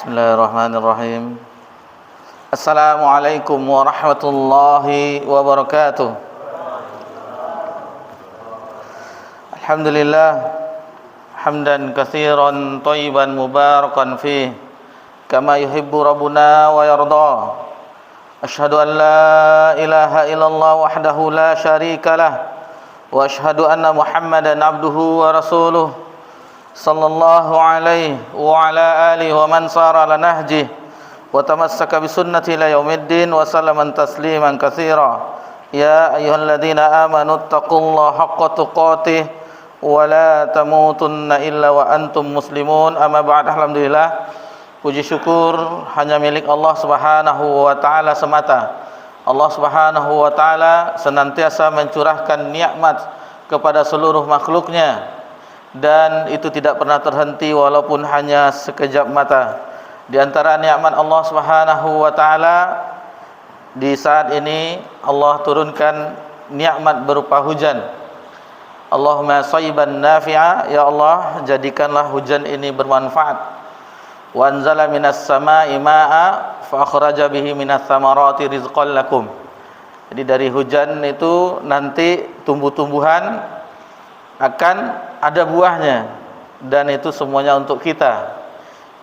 Bismillahirrahmanirrahim. Assalamualaikum warahmatullahi wabarakatuh. Alhamdulillah hamdan katsiran thayyiban mubarakan fih kama yuhibbu rabbuna wa yarda. Asyhadu an la ilaha illallah wahdahu la syarikalah wa asyhadu anna Muhammadan abduhu wa rasuluh sallallahu alaihi wa ala alihi wa man sara ala nahjih wa tamassaka bi sunnati ila yaumiddin wa sallaman tasliman katsira. Ya ayyuhalladzina amanu taqullaha haqqa tuqatih wa la tamutunna illa wa antum muslimun. Amma ba'd. Alhamdulillah, puji syukur hanya milik Allah Subhanahu wa taala semata. Allah Subhanahu wa taala senantiasa mencurahkan nikmat kepada seluruh makhluknya, dan itu tidak pernah terhenti walaupun hanya sekejap mata. Di antara nikmat Allah Subhanahu wa taala di saat ini, Allah turunkan nikmat berupa hujan. Allahumma shayyiban nafi'a, ya Allah, jadikanlah hujan ini bermanfaat. Wa anzala minas samaa'i maa'a fa akhraja bihi minas thamarati rizqan lakum. Jadi dari hujan itu nanti tumbuh-tumbuhan akan ada buahnya, dan itu semuanya untuk kita.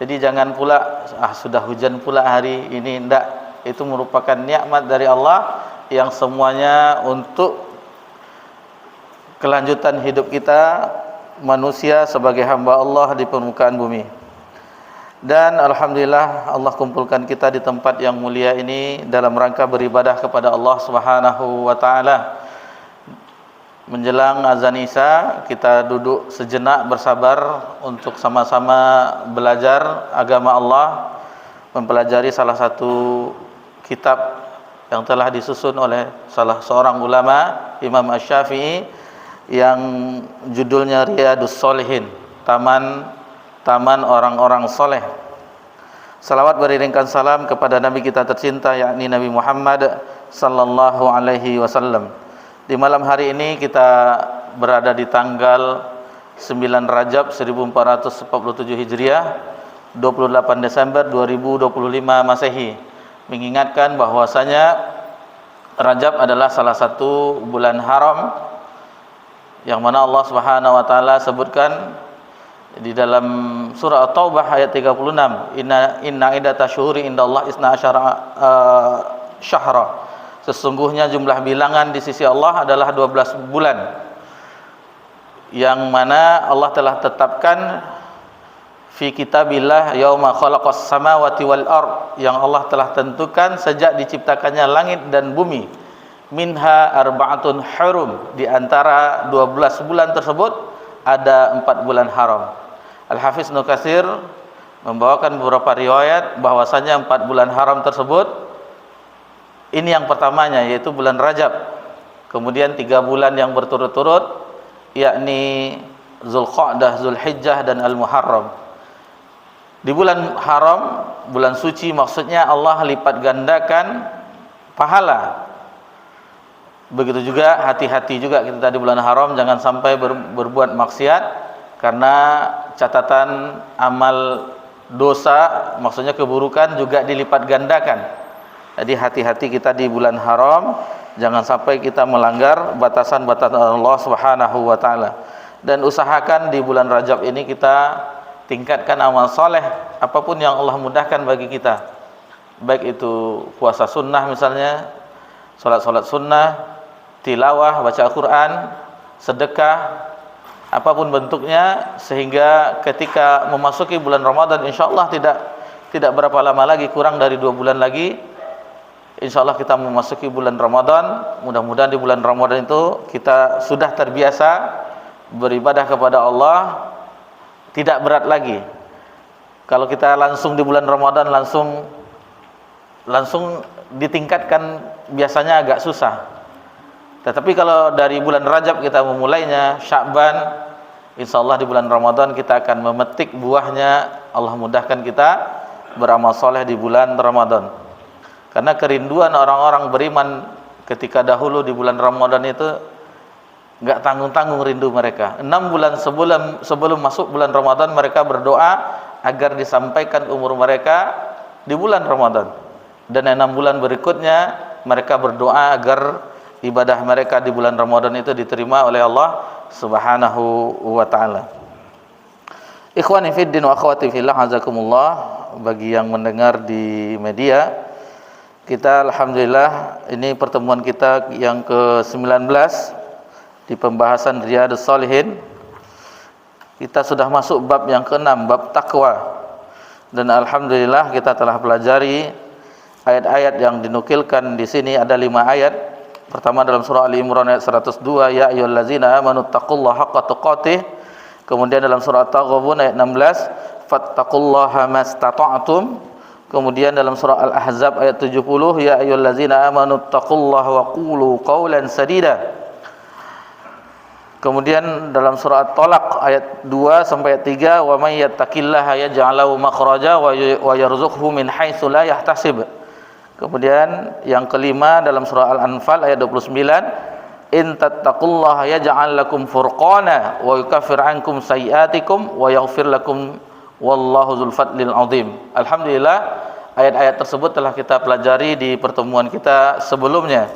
Jadi jangan pula sudah hujan pula hari ini, tidak. Itu merupakan nikmat dari Allah yang semuanya untuk kelanjutan hidup kita manusia sebagai hamba Allah di permukaan bumi. Dan alhamdulillah Allah kumpulkan kita di tempat yang mulia ini dalam rangka beribadah kepada Allah Subhanahu wa taala. Menjelang azan Isya, kita duduk sejenak bersabar untuk sama-sama belajar agama Allah, mempelajari salah satu kitab yang telah disusun oleh salah seorang ulama, Imam Asy-Syafi'i, yang judulnya Riyadhus Shalihin, taman orang-orang soleh. Salawat beriringkan salam kepada Nabi kita tercinta, yakni Nabi Muhammad sallallahu alaihi wasallam. Di malam hari ini kita berada di tanggal 9 Rajab 1447 Hijriah, 28 Desember 2025 Masehi. Mengingatkan bahwasanya Rajab adalah salah satu bulan haram yang mana Allah Subhanahu wa taala sebutkan di dalam surah At-Taubah ayat 36, inna iddatash syuhuri indallahi isna asyara syahra. Sesungguhnya jumlah bilangan di sisi Allah adalah 12 bulan, yang mana Allah telah tetapkan fi kitabillah yauma khalaqas samawati wal ard, yang Allah telah tentukan sejak diciptakannya langit dan bumi. Minha arba'atun hurum, di antara 12 bulan tersebut ada 4 bulan haram. Al-Hafiz Ibnu Katsir membawakan beberapa riwayat bahwasanya 4 bulan haram tersebut, ini yang pertamanya yaitu bulan Rajab, kemudian 3 bulan yang berturut-turut yakni Zulqa'dah, Zulhijjah dan Al-Muharram. Di bulan haram, bulan suci, maksudnya Allah lipat gandakan pahala. Begitu juga hati-hati juga kita di bulan haram, jangan sampai berbuat maksiat, karena catatan amal dosa, maksudnya keburukan, juga dilipat gandakan. Jadi hati-hati kita di bulan haram, jangan sampai kita melanggar batasan-batasan Allah Subhanahu wa taala. Dan usahakan di bulan Rajab ini kita tingkatkan amal soleh, apapun yang Allah mudahkan bagi kita. Baik itu puasa sunnah misalnya, salat sunnah, tilawah, baca Al-Quran, sedekah, apapun bentuknya, sehingga ketika memasuki bulan Ramadan, insyaallah tidak berapa lama lagi, kurang dari 2 bulan lagi, insyaallah kita memasuki bulan Ramadan. Mudah-mudahan di bulan Ramadan itu kita sudah terbiasa beribadah kepada Allah, tidak berat lagi. Kalau kita langsung di bulan Ramadan langsung ditingkatkan, biasanya agak susah. Tetapi kalau dari bulan Rajab kita memulainya, Sya'ban, insyaallah di bulan Ramadan kita akan memetik buahnya. Allah mudahkan kita beramal soleh di bulan Ramadan. Karena kerinduan orang-orang beriman ketika dahulu di bulan Ramadan itu enggak tanggung-tanggung rindu mereka. 6 bulan sebelum masuk bulan Ramadan mereka berdoa agar disampaikan umur mereka di bulan Ramadan. Dan 6 bulan berikutnya mereka berdoa agar ibadah mereka di bulan Ramadan itu diterima oleh Allah Subhanahu wa taala. Ikhwani fid din wa akhwati fillah, azakumullah. Bagi yang mendengar di media, kita alhamdulillah ini pertemuan kita yang ke-19 di pembahasan Riyadhus Shalihin. Kita sudah masuk bab yang ke-6, bab takwa. Dan alhamdulillah kita telah pelajari ayat-ayat yang dinukilkan di sini. Ada 5 ayat. Pertama dalam surah Ali Imran ayat 102, ya ayyuhallazina amanu taqullaha haqqa tuqatih. Kemudian dalam surah At-Taghabun ayat 16, fattaqullaha mastata'tum. Kemudian dalam surah Al-Ahzab ayat 70, ya ayyuhallazina amanu taqullaha wa qulu qawlan sadida. Kemudian dalam surah At-Talaq ayat 2 sampai ayat 3, wa may yattaqillaha yaj'al lahu makhraja wa yarzuqhu min haitsu la yahtasib. Kemudian yang kelima dalam surah Al-Anfal ayat 29, in tattaqullaha yaj'al lakum furqana wa yukaffir 'ankum sayi'atikum wa yaghfir lakum wallahu dzul fadlil 'adzim. Alhamdulillah ayat-ayat tersebut telah kita pelajari di pertemuan kita sebelumnya.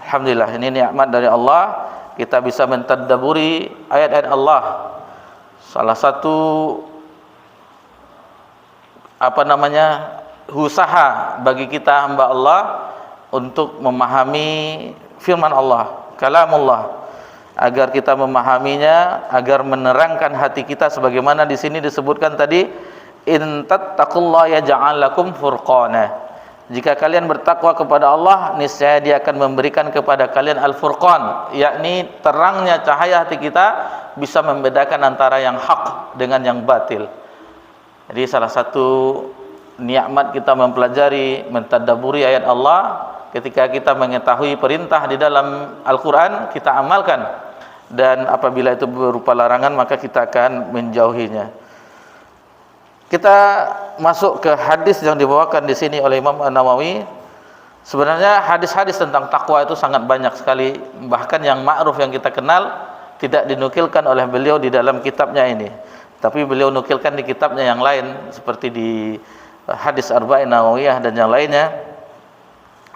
Alhamdulillah, ini nikmat dari Allah. Kita bisa mentadabburi ayat-ayat Allah. Salah satu usaha bagi kita hamba Allah untuk memahami firman Allah, kalamullah, agar kita memahaminya, agar menerangkan hati kita sebagaimana di sini disebutkan tadi, in tattaqullaha yaj'al lakum furqana. Jika kalian bertakwa kepada Allah, niscaya Dia akan memberikan kepada kalian al-furqan, yakni terangnya cahaya hati kita bisa membedakan antara yang hak dengan yang batil. Jadi salah satu nikmat kita mempelajari, mentadabburi ayat Allah, ketika kita mengetahui perintah di dalam Al-Quran, kita amalkan, dan apabila itu berupa larangan maka kita akan menjauhinya. Kita masuk ke hadis yang dibawakan di sini oleh Imam An-Nawawi. Sebenarnya hadis-hadis tentang takwa itu sangat banyak sekali, bahkan yang ma'ruf yang kita kenal tidak dinukilkan oleh beliau di dalam kitabnya ini, tapi beliau nukilkan di kitabnya yang lain, seperti di hadis Arba'in Nawawiyah dan yang lainnya.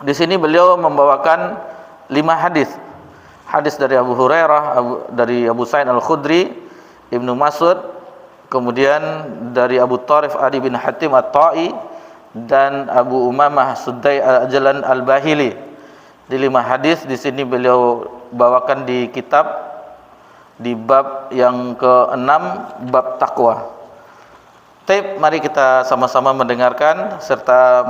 Di sini beliau membawakan 5 hadis. Hadis dari Abu Hurairah, dari Abu Sa'id Al-Khudri, Ibnu Mas'ud, kemudian dari Abu Tarif Adi bin Hatim At-Ta'i, dan Abu Umamah Sudai Al-Jalan Al-Bahili. Di 5 hadis di sini beliau bawakan di kitab, di bab yang ke-6, bab takwa. Mari kita sama-sama mendengarkan serta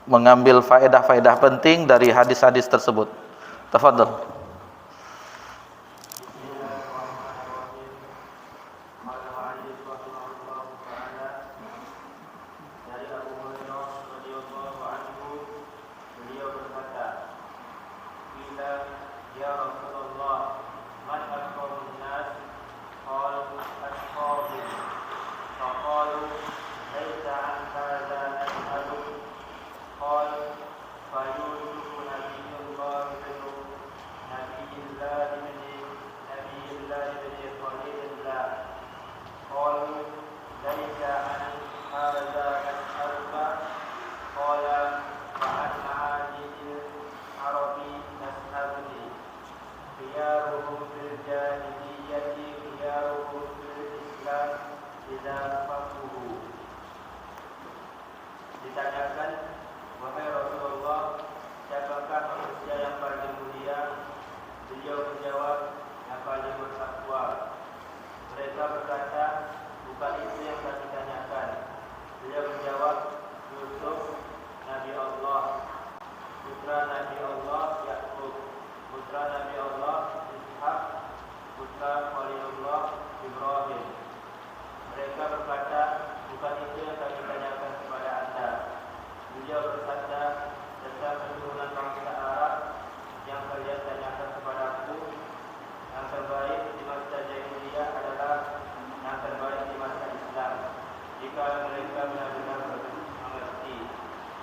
mengambil faedah-faedah penting dari hadis-hadis tersebut. Tafadhal. Ditanyakan, wahai Rasulullah, siapakah manusia yang paling mulia? Beliau menjawab, yang paling bertakwa. Mereka berkata, bukan itu yang kami tanyakan. Beliau menjawab, Yusuf, Nabi Allah, putra Nabi Allah Ya'qub, putra Nabi Allah Ishaq, putra Khalilullah Ibrahim. Mereka berkata, bukan itu yang kami tanyakan kepada Anda. Beliau bersabda, tentang keturunan bangsa Arab yang kalian tanyakan kepadaku, yang terbaik di masa jahiliyah adalah yang terbaik di masa Islam, jika mereka benar-benar mengerti.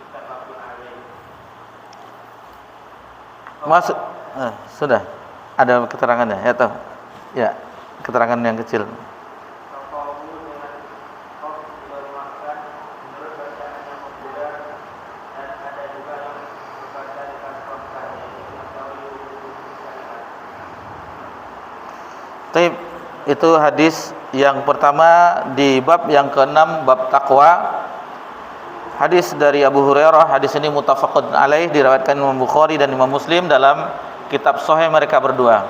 Muttafaqun alaih. Masuk sudah ada keterangannya ya, tahu ya, keterangan yang kecil. Taib, itu hadis yang pertama di bab yang ke-6, bab takwa. Hadis dari Abu Hurairah, hadis ini muttafaqun alaih, diriwayatkan Imam Bukhari dan Imam Muslim dalam kitab sahih mereka berdua.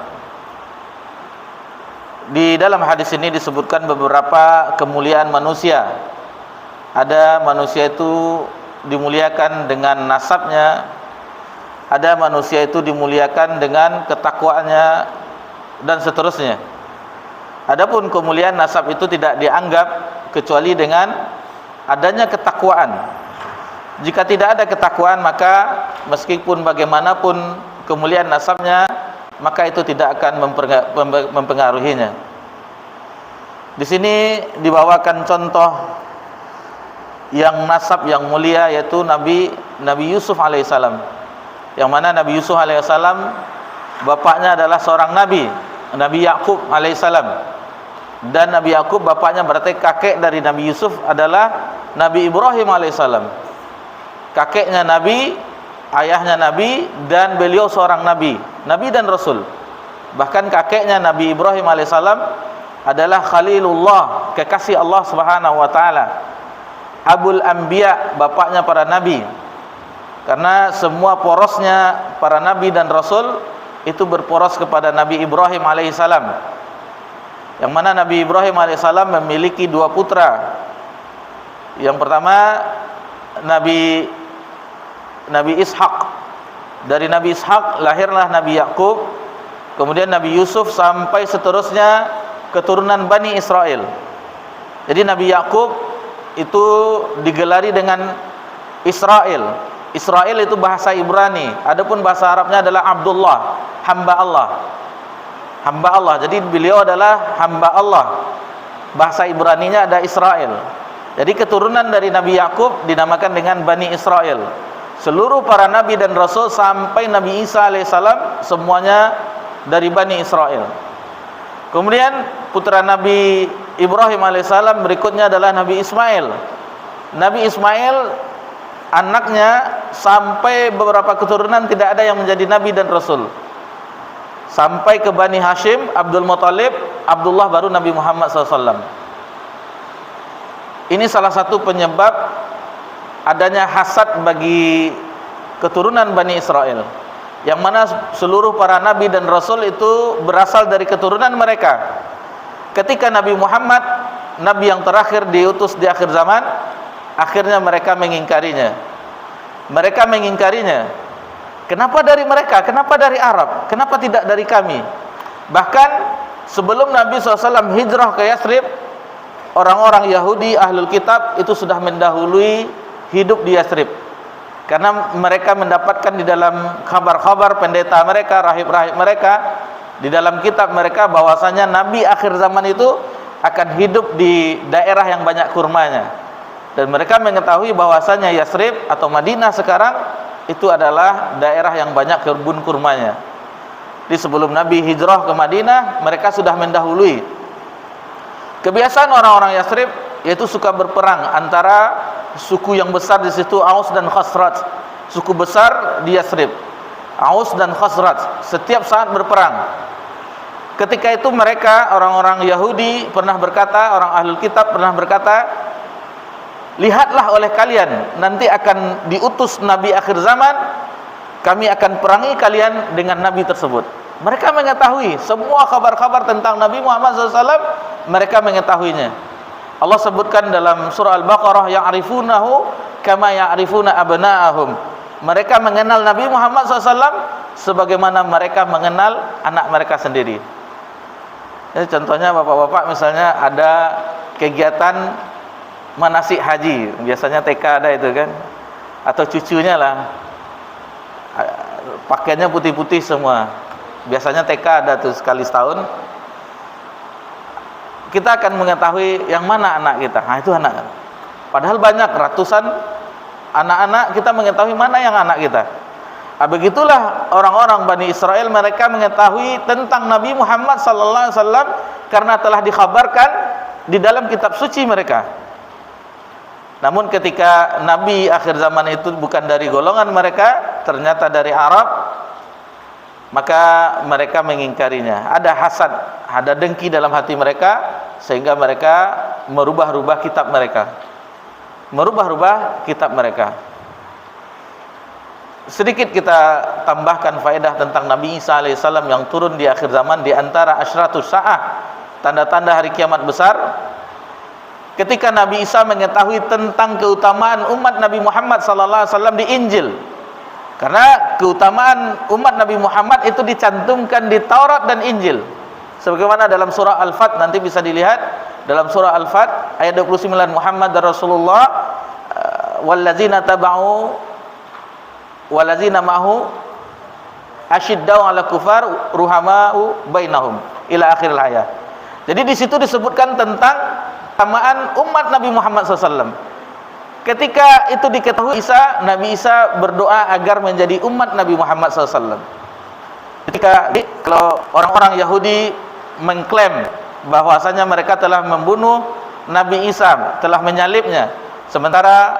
Di dalam hadis ini disebutkan beberapa kemuliaan manusia. Ada manusia itu dimuliakan dengan nasabnya, ada manusia itu dimuliakan dengan ketakwaannya, dan seterusnya. Adapun kemuliaan nasab itu tidak dianggap kecuali dengan adanya ketakwaan. Jika tidak ada ketakwaan, maka meskipun bagaimanapun kemuliaan nasabnya, maka itu tidak akan mempengaruhinya. Di sini dibawakan contoh yang nasab yang mulia, yaitu Nabi Yusuf alaihissalam. Yang mana Nabi Yusuf alaihissalam bapaknya adalah seorang nabi, Nabi Yakub alaihissalam. Dan Nabi Yakub bapaknya berarti kakek dari Nabi Yusuf adalah Nabi Ibrahim alaihissalam. Kakeknya Nabi, ayahnya Nabi, dan beliau seorang Nabi dan Rasul. Bahkan kakeknya Nabi Ibrahim alaihissalam adalah Khalilullah, kekasih Allah subhanahu wa ta'ala. Abul Anbiya, bapaknya para Nabi. Karena semua porosnya para Nabi dan Rasul itu berporos kepada Nabi Ibrahim alaihissalam. Yang mana Nabi Ibrahim alaihissalam memiliki 2 putra. Yang pertama Nabi Ishak. Dari Nabi Ishak lahirlah Nabi Yakub, kemudian Nabi Yusuf, sampai seterusnya keturunan Bani Israel. Jadi Nabi Yakub itu digelari dengan Israel. Israel itu bahasa Ibrani, adapun bahasa Arabnya adalah Abdullah, hamba Allah. Hamba Allah. Jadi beliau adalah hamba Allah. Bahasa Ibraninya ada Israel. Jadi keturunan dari Nabi Yakub dinamakan dengan Bani Israel. Seluruh para nabi dan rasul sampai Nabi Isa alaihissalam semuanya dari Bani Israel. Kemudian putra Nabi Ibrahim alaihissalam berikutnya adalah Nabi Ismail. Nabi Ismail anaknya sampai beberapa keturunan tidak ada yang menjadi nabi dan rasul. Sampai ke Bani Hashim, Abdul Muttalib, Abdullah, baru Nabi Muhammad SAW. Ini salah satu penyebab adanya hasad bagi keturunan Bani Israel, yang mana seluruh para nabi dan rasul itu berasal dari keturunan mereka. Ketika Nabi Muhammad, nabi yang terakhir, diutus di akhir zaman, akhirnya mereka mengingkarinya. Kenapa dari mereka? Kenapa dari Arab? Kenapa tidak dari kami? Bahkan sebelum Nabi SAW hijrah ke Yathrib, orang-orang Yahudi ahlul kitab itu sudah mendahului hidup di Yathrib. Karena mereka mendapatkan di dalam kabar-kabar pendeta mereka, rahib-rahib mereka, di dalam kitab mereka bahwasanya Nabi akhir zaman itu akan hidup di daerah yang banyak kurmanya. Dan mereka mengetahui bahwasanya Yathrib atau Madinah sekarang itu adalah daerah yang banyak kebun kurmanya. Di sebelum Nabi hijrah ke Madinah, mereka sudah mendahului. Kebiasaan orang-orang Yathrib yaitu suka berperang antara suku yang besar di situ, Aus dan Khazraj. Suku besar di Yathrib, Aus dan Khazraj, setiap saat berperang. Ketika itu mereka, orang-orang Yahudi pernah berkata, orang ahlul kitab pernah berkata, lihatlah oleh kalian, nanti akan diutus Nabi akhir zaman, kami akan perangi kalian dengan Nabi tersebut. Mereka mengetahui semua kabar-kabar tentang Nabi Muhammad SAW, mereka mengetahuinya. Allah sebutkan dalam surah Al-Baqarah, ya'rifunahu kama ya'rifuna abna'ahum. Mereka mengenal Nabi Muhammad SAW sebagaimana mereka mengenal anak mereka sendiri. Jadi contohnya bapak-bapak misalnya ada kegiatan manasik haji, biasanya TK ada itu kan, atau cucunya lah, pakaiannya putih-putih semua. Biasanya TK ada tuh sekali setahun. Kita akan mengetahui yang mana anak kita. Nah, itu anak. Padahal banyak ratusan anak-anak, kita mengetahui mana yang anak kita. Nah, begitulah orang-orang Bani Israel, mereka mengetahui tentang Nabi Muhammad SAW karena telah dikhabarkan di dalam kitab suci mereka. Namun ketika Nabi akhir zaman itu bukan dari golongan mereka, ternyata dari Arab, maka mereka mengingkarinya. Ada ada dengki dalam hati mereka sehingga mereka merubah-rubah kitab mereka. Merubah-rubah kitab mereka. Sedikit kita tambahkan faedah tentang Nabi Isa alaihissalam yang turun di akhir zaman. Di antara asyratus sa'ah, tanda-tanda hari kiamat besar, ketika Nabi Isa mengetahui tentang keutamaan umat Nabi Muhammad sallallahu alaihi wasallam di Injil. Karena keutamaan umat Nabi Muhammad itu dicantumkan di Taurat dan Injil. Sebagaimana dalam surah Al-Fat, nanti bisa dilihat dalam surah Al-Fat ayat 29, Muhammad dan Rasulullah wallazina taba'u walazina ma'hu asyiddau 'ala kufar ruhamau bainahum ila akhir ayat. Jadi di situ disebutkan tentang keutamaan umat Nabi Muhammad SAW. Ketika itu diketahui Isa, Nabi Isa berdoa agar menjadi umat Nabi Muhammad SAW. Ketika kalau orang-orang Yahudi mengklaim bahwasanya mereka telah membunuh Nabi Isa, telah menyalibnya, sementara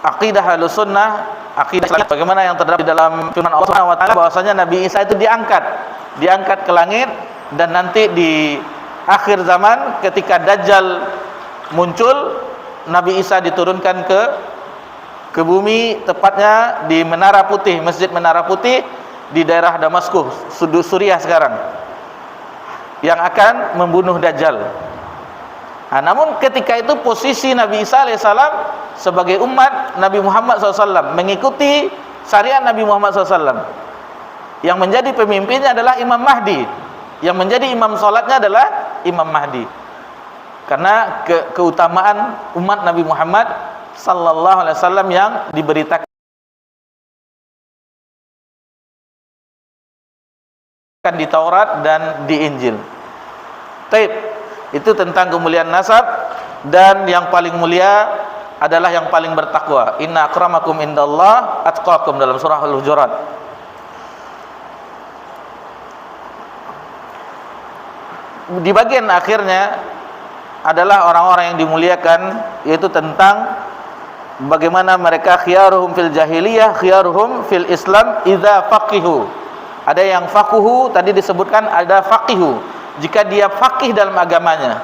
akidah Ahlussunnah, akidah Islam, bagaimana yang terdapat di dalam firman Allah Subhanahu wa taala bahwasanya Nabi Isa itu diangkat ke langit, dan nanti di akhir zaman ketika Dajjal muncul, Nabi Isa diturunkan ke bumi, tepatnya di Menara Putih, Masjid Menara Putih di daerah Damaskus, Suriah sekarang, yang akan membunuh Dajjal. Nah, namun ketika itu posisi Nabi Isa alaihissalam sebagai umat Nabi Muhammad SAW, mengikuti syariat Nabi Muhammad SAW. Yang menjadi pemimpinnya adalah Imam Mahdi, yang menjadi imam sholatnya adalah Imam Mahdi. Karena keutamaan umat Nabi Muhammad sallallahu alaihi wasallam yang diberitakan di Taurat dan di Injil. Taib, itu tentang kemuliaan nasab, dan yang paling mulia adalah yang paling bertakwa. Inna akramakum indallah atqakum, dalam surah Al-Hujurat. Di bagian akhirnya adalah orang-orang yang dimuliakan, yaitu tentang bagaimana mereka khiyaruhum fil jahiliyah, khiyaruhum fil Islam idza faqihu. Ada yang faquhu, tadi disebutkan ada faqihu, jika dia faqih dalam agamanya.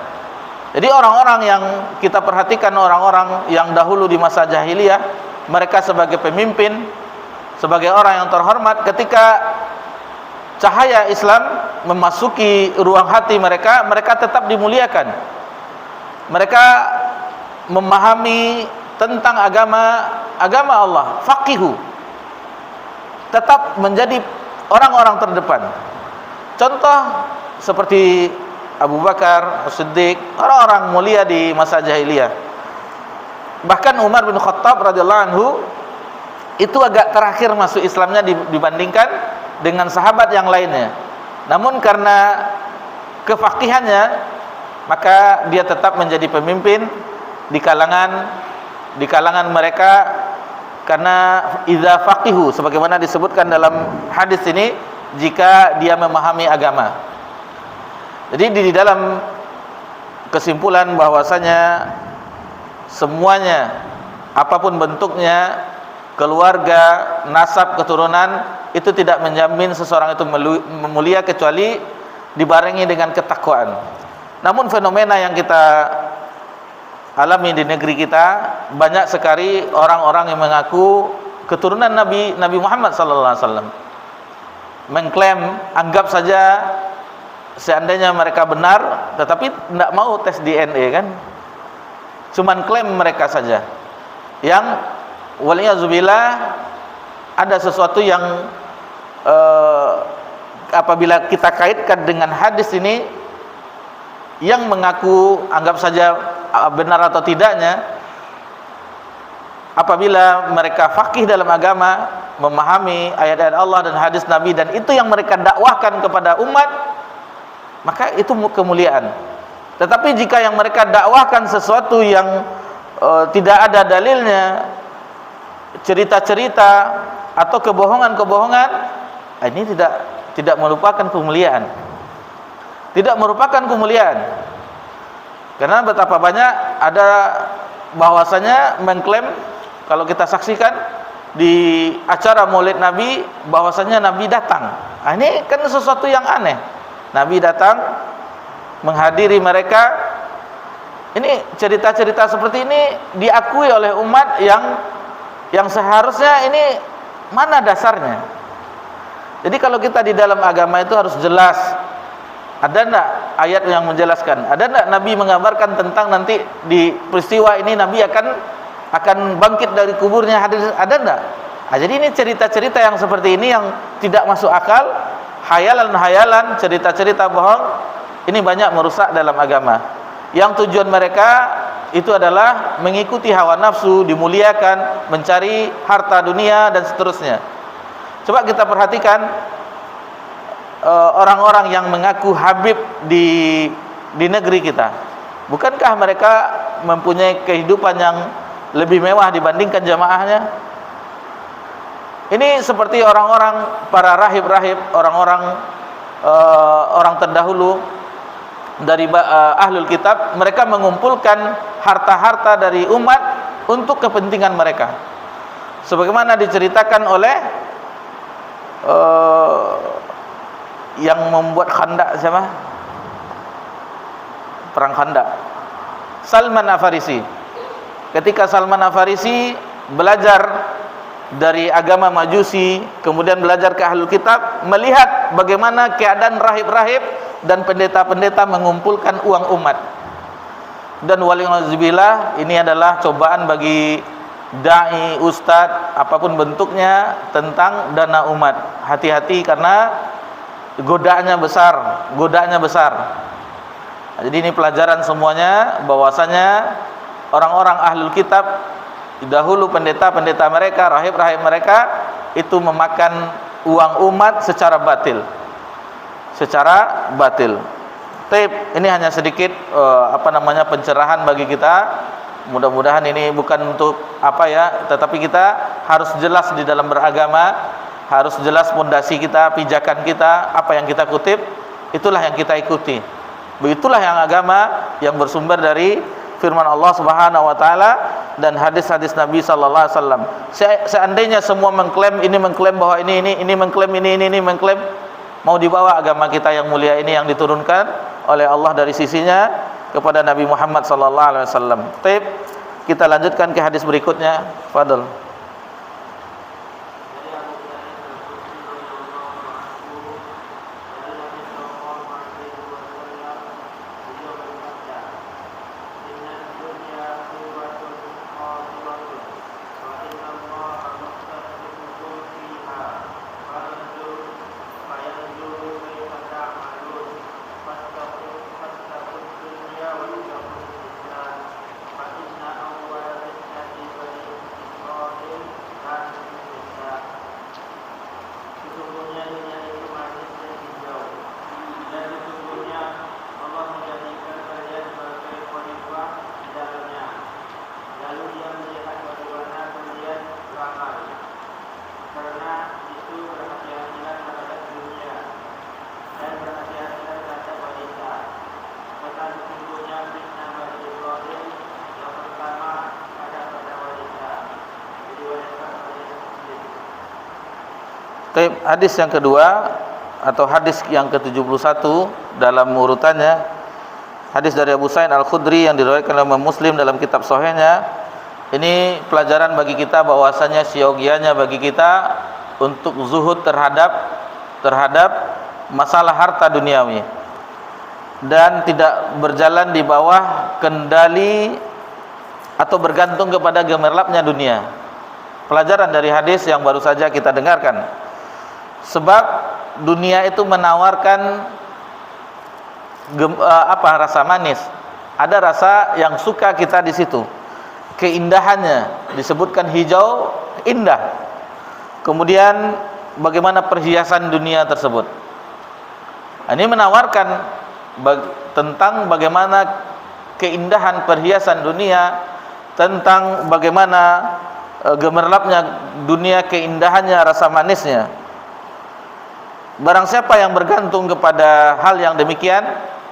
Jadi orang-orang yang kita perhatikan, orang-orang yang dahulu di masa jahiliyah, mereka sebagai pemimpin, sebagai orang yang terhormat, ketika cahaya Islam memasuki ruang hati mereka, mereka tetap dimuliakan. Mereka memahami tentang agama Allah, faqihu, tetap menjadi orang-orang terdepan. Contoh seperti Abu Bakar As-Siddiq, orang-orang mulia di masa jahiliyah. Bahkan Umar bin Khattab radhiyallahu anhu itu agak terakhir masuk Islamnya dibandingkan dengan sahabat yang lainnya. Namun karena kefaqihannya, maka dia tetap menjadi pemimpin di kalangan mereka, karena idza faqihu, sebagaimana disebutkan dalam hadis ini, jika dia memahami agama. Jadi di dalam kesimpulan bahwasanya semuanya, apapun bentuknya, keluarga, nasab, keturunan, itu tidak menjamin seseorang itu mulia kecuali dibarengi dengan ketakwaan. Namun fenomena yang kita alami di negeri kita, banyak sekali orang-orang yang mengaku keturunan Nabi Muhammad SAW, mengklaim, anggap saja seandainya mereka benar, tetapi tidak mau tes DNA kan, cuman klaim mereka saja. Yang waliyahzubillah, ada sesuatu yang apabila kita kaitkan dengan hadis ini, yang mengaku anggap saja benar atau tidaknya, apabila mereka faqih dalam agama, memahami ayat-ayat Allah dan hadis Nabi, dan itu yang mereka dakwahkan kepada umat, maka itu kemuliaan. Tetapi jika yang mereka dakwahkan sesuatu yang tidak ada dalilnya, cerita-cerita atau kebohongan-kebohongan, ini tidak merupakan kemuliaan. Tidak merupakan kemuliaan. Karena betapa banyak ada bahwasanya mengklaim, kalau kita saksikan di acara Maulid Nabi, bahwasanya Nabi datang. Ini kan sesuatu yang aneh. Nabi datang menghadiri mereka. Ini cerita-cerita seperti ini diakui oleh umat yang seharusnya ini mana dasarnya. Jadi kalau kita di dalam agama itu harus jelas. Ada enggak ayat yang menjelaskan? Ada enggak Nabi mengabarkan tentang nanti di peristiwa ini Nabi akan bangkit dari kuburnya? Ada enggak? Nah, jadi ini cerita-cerita yang seperti ini yang tidak masuk akal, hayalan-hayalan, cerita-cerita bohong, ini banyak merusak dalam agama. Yang tujuan mereka itu adalah mengikuti hawa nafsu, dimuliakan, mencari harta dunia dan seterusnya. Coba kita perhatikan orang-orang yang mengaku habib di negeri kita. Bukankah mereka mempunyai kehidupan yang lebih mewah dibandingkan jamaahnya? Ini seperti orang-orang para rahib-rahib, orang-orang orang terdahulu dari ahlul kitab. Mereka mengumpulkan harta-harta dari umat untuk kepentingan mereka, sebagaimana diceritakan oleh yang membuat Khandak, siapa? Perang Khandak, Salman Al-Farisi. Ketika Salman Al-Farisi belajar dari agama Majusi, kemudian belajar ke ahlul kitab, melihat bagaimana keadaan rahib-rahib dan pendeta-pendeta mengumpulkan uang umat. Dan waliyahzubillah, ini adalah cobaan bagi dai, ustadz, apapun bentuknya, tentang dana umat. Hati-hati karena godaannya besar. Jadi ini pelajaran semuanya, bahwasanya orang-orang ahlul kitab dahulu, pendeta-pendeta mereka, rahib-rahib mereka itu memakan uang umat secara batil. Taib, ini hanya sedikit pencerahan bagi kita. Mudah-mudahan ini bukan untuk tetapi kita harus jelas di dalam beragama, harus jelas fondasi kita, pijakan kita, apa yang kita kutip, itulah yang kita ikuti. Begitulah yang agama yang bersumber dari firman Allah Subhanahu wa taala dan hadis-hadis Nabi sallallahu alaihi wasallam. Seandainya semua mengklaim bahwa ini mengklaim ini mengklaim, mau dibawa agama kita yang mulia ini yang diturunkan oleh Allah dari sisinya kepada Nabi Muhammad sallallahu alaihi wasallam. Baik, kita lanjutkan ke hadis berikutnya. Fadhil. Hadis yang kedua atau hadis yang ke-71 dalam urutannya, hadis dari Abu Sa'id Al-Khudri yang diriwayatkan oleh Imam Muslim dalam kitab sahihnya. Ini pelajaran bagi kita bahwasanya siogianya bagi kita untuk zuhud terhadap masalah harta duniawi dan tidak berjalan di bawah kendali atau bergantung kepada gemerlapnya dunia. Pelajaran dari hadis yang baru saja kita dengarkan. Sebab dunia itu menawarkan rasa manis. Ada rasa yang suka kita di situ. Keindahannya disebutkan hijau, indah. Kemudian bagaimana perhiasan dunia tersebut. Ini menawarkan tentang bagaimana keindahan perhiasan dunia, tentang bagaimana gemerlapnya dunia, keindahannya, rasa manisnya. Barang siapa yang bergantung kepada hal yang demikian,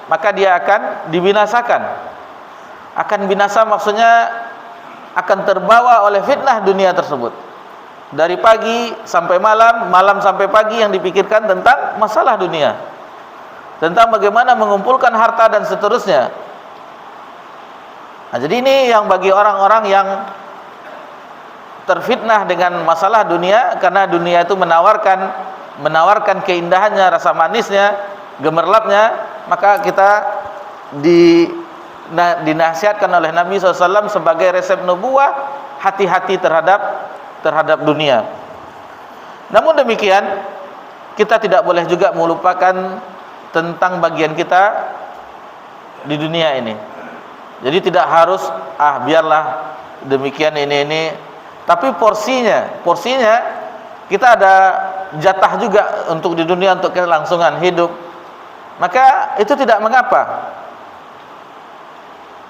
maka dia akan dibinasakan. Akan binasa maksudnya akan terbawa oleh fitnah dunia tersebut. Dari pagi sampai malam, malam sampai pagi yang dipikirkan tentang masalah dunia. tentang bagaimana mengumpulkan harta dan seterusnya. Nah, jadi ini yang bagi orang-orang yang terfitnah dengan masalah dunia, karena dunia itu menawarkan keindahannya, rasa manisnya, gemerlapnya, maka kita dinasihatkan oleh Nabi SAW sebagai resep nubuah, hati-hati terhadap dunia. Namun demikian, kita tidak boleh juga melupakan tentang bagian kita di dunia ini. Jadi tidak harus biarlah demikian ini, tapi porsinya kita ada jatah juga untuk di dunia, untuk kelangsungan hidup. Maka itu tidak mengapa.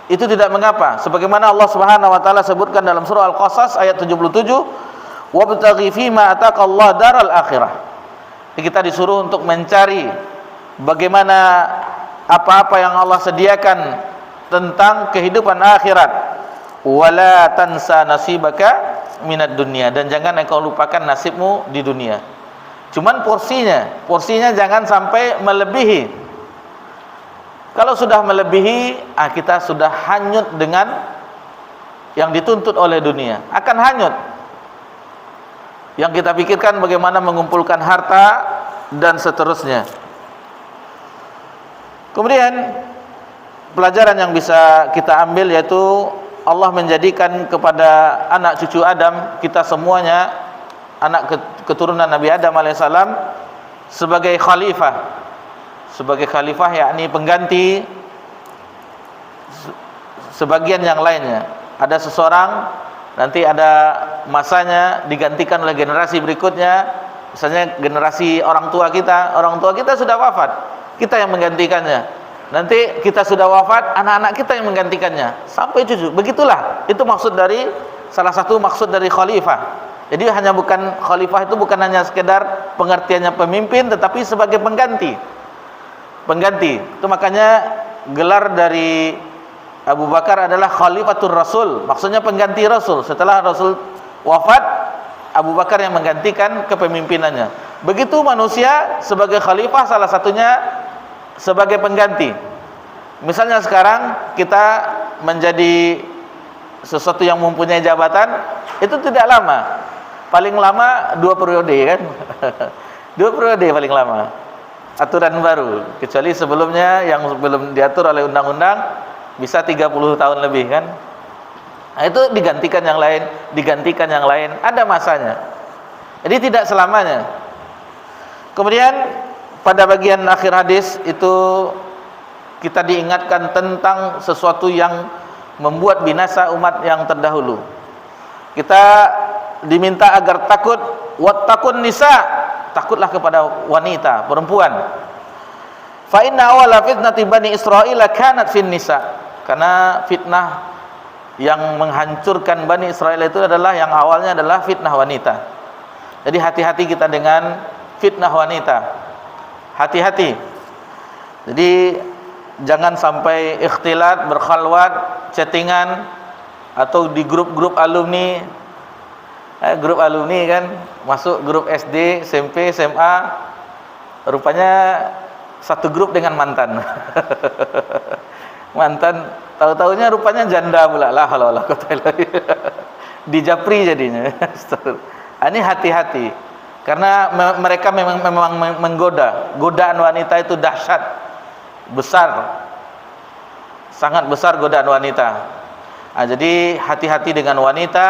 Itu tidak mengapa. Sebagaimana Allah Subhanahu wa taala sebutkan dalam surah Al-Qasas ayat 77, "Wabtaghi fima ataqallahu daral akhirah." Kita disuruh untuk mencari bagaimana apa-apa yang Allah sediakan tentang kehidupan akhirat. Wala tansa nasibaka minad dunya, dan jangan engkau lupakan nasibmu di dunia. Cuman porsinya jangan sampai melebihi. Kalau sudah melebihi, kita sudah hanyut dengan yang dituntut oleh dunia, akan hanyut. Yang kita pikirkan bagaimana mengumpulkan harta dan seterusnya. Kemudian pelajaran yang bisa kita ambil yaitu Allah menjadikan kepada anak cucu Adam, kita semuanya anak keturunan Nabi Adam alaihissalam, sebagai khalifah. Sebagai khalifah yakni pengganti sebagian yang lainnya. Ada seseorang, nanti ada masanya digantikan oleh generasi berikutnya. Misalnya generasi orang tua kita sudah wafat, kita yang menggantikannya. Nanti kita sudah wafat, anak-anak kita yang menggantikannya sampai cucu. Begitulah, itu salah satu maksud dari khalifah. Jadi khalifah itu bukan hanya sekedar pengertiannya pemimpin, tetapi sebagai pengganti. Itu makanya gelar dari Abu Bakar adalah Khalifatul Rasul, maksudnya pengganti Rasul. Setelah Rasul wafat, Abu Bakar yang menggantikan kepemimpinannya. Begitu manusia sebagai khalifah, salah satunya sebagai pengganti. Misalnya sekarang kita menjadi sesuatu yang mempunyai jabatan, itu tidak lama, paling lama 2 periode kan. 2 periode paling lama, aturan baru. Kecuali sebelumnya yang belum diatur oleh undang-undang bisa 30 tahun lebih kan. Nah, itu digantikan yang lain, ada masanya. Jadi tidak selamanya. Kemudian pada bagian akhir hadis itu kita diingatkan tentang sesuatu yang membuat binasa umat yang terdahulu. Kita diminta agar takut, wattaqun nisa, takutlah kepada wanita, perempuan. Fa inna awwala fitnati bani Israil kanat fin nisa. Karena fitnah yang menghancurkan Bani Israel itu adalah yang awalnya adalah fitnah wanita. Jadi hati-hati kita dengan fitnah wanita. Hati-hati. Jadi jangan sampai ikhtilat, berkhalwat, chattingan, atau di grup-grup alumni. Grup alumni kan, masuk grup SD, SMP, SMA, rupanya satu grup dengan mantan. Mantan, tahu-tahunya rupanya janda pula. La haula wala quwwata illa billah. Di japri jadinya. Ini hati-hati. Karena mereka memang menggoda. Godaan wanita itu dahsyat, besar, sangat besar godaan wanita. Nah, jadi hati-hati dengan wanita.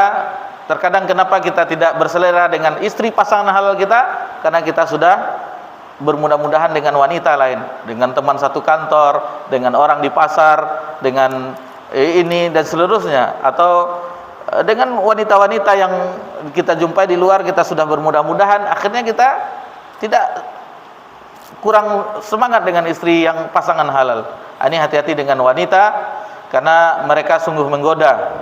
Terkadang kenapa kita tidak berselera dengan istri pasangan halal kita? Karena kita sudah bermudah-mudahan dengan wanita lain, dengan teman satu kantor, dengan orang di pasar, dengan ini dan seluruhnya, atau dengan wanita-wanita yang kita jumpai di luar, kita sudah bermudah-mudahan, akhirnya kita tidak kurang semangat dengan istri yang pasangan halal. Ini hati-hati dengan wanita karena mereka sungguh menggoda.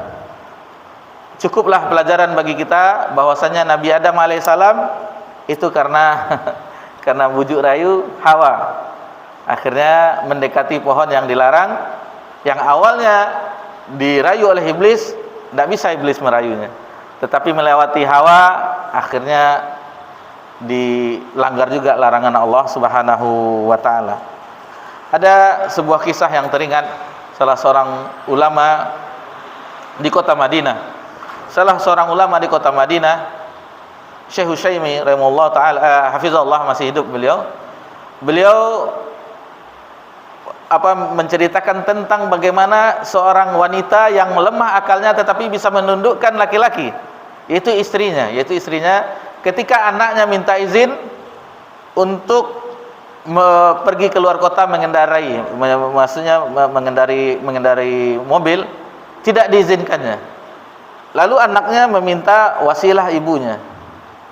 Cukuplah pelajaran bagi kita bahwasanya Nabi Adam alaihissalam itu karena bujuk rayu Hawa, akhirnya mendekati pohon yang dilarang, yang awalnya dirayu oleh iblis. Tidak bisa iblis merayunya, tetapi melewati Hawa, akhirnya dilanggar juga larangan Allah Subhanahu wa ta'ala. Ada sebuah kisah yang teringat salah seorang ulama di kota Madinah. Salah seorang ulama di kota Madinah, Syekh Utsaimin rahimahullah taala, hafizallah, masih hidup beliau. Beliau menceritakan tentang bagaimana seorang wanita yang lemah akalnya tetapi bisa menundukkan laki-laki, yaitu istrinya ketika anaknya minta izin untuk pergi keluar kota mengendarai, maksudnya mengendarai mobil, tidak diizinkannya. Lalu anaknya meminta wasilah ibunya.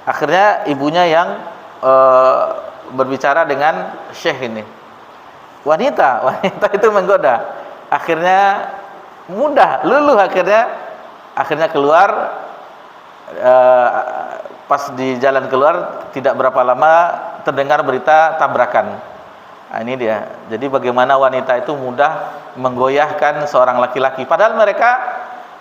Akhirnya ibunya yang berbicara dengan syekh ini. Wanita itu menggoda. Akhirnya mudah, luluh akhirnya keluar. Pas di jalan keluar tidak berapa lama terdengar berita tabrakan. Nah, ini dia. Jadi bagaimana wanita itu mudah menggoyahkan seorang laki-laki, padahal mereka